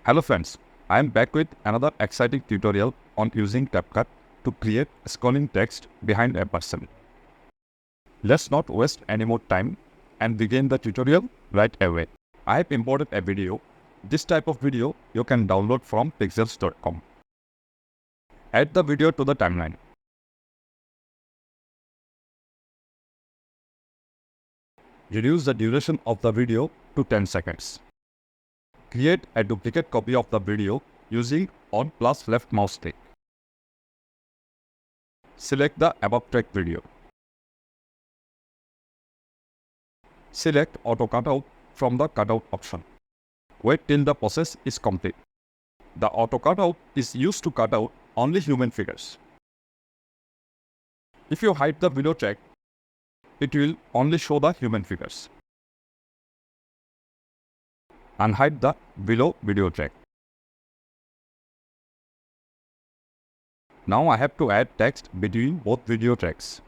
Hello friends, I am back with another exciting tutorial on using CapCut to create scrolling text behind a person. Let's not waste any more time and begin the tutorial right away. I have imported a video. This type of video you can download from pixels.com. Add the video to the timeline. Reduce the duration of the video to 10 seconds. Create a duplicate copy of the video using on plus left mouse click. Select the above track video. Select Auto Cutout from the Cutout option. Wait till the process is complete. The Auto Cutout is used to cut out only human figures. If you hide the video track, it will only show the human figures. Unhide the below video track. Now I have to add text between both video tracks.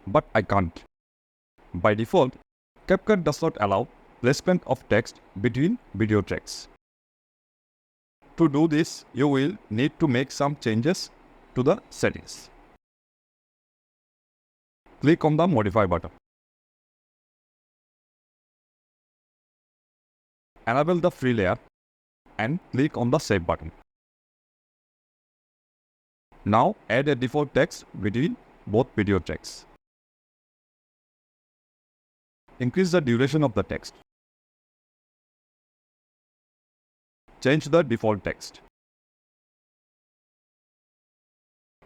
But I can't. By default, CapCut does not allow placement of text between video tracks. To do this, you will need to make some changes to the settings. Click on the Modify button. Enable the free layer and click on the Save button. Now add a default text between both video tracks. Increase the duration of the text. Change the default text.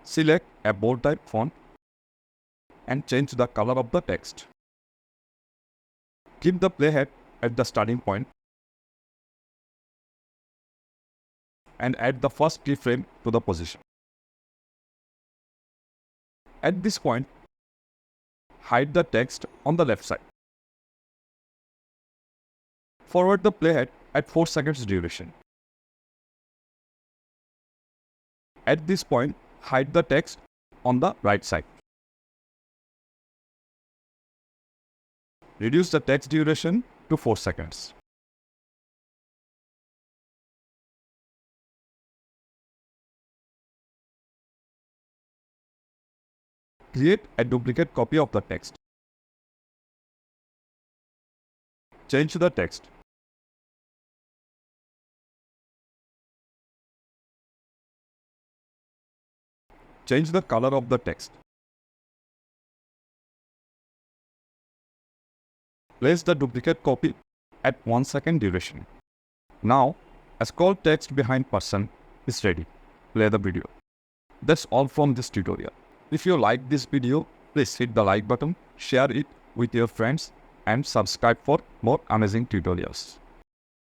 Select a bold type font and change the color of the text. Keep the playhead at the starting point and add the first keyframe to the position. At this point, hide the text on the left side. Forward the playhead at 4 seconds duration. At this point, hide the text on the right side. Reduce the text duration to 4 seconds. Create a duplicate copy of the text. Change the text. Change the color of the text. Place the duplicate copy at 1 second duration. Now, a scroll text behind person is ready. Play the video. That's all from this tutorial. If you like this video, please hit the like button, share it with your friends, and subscribe for more amazing tutorials.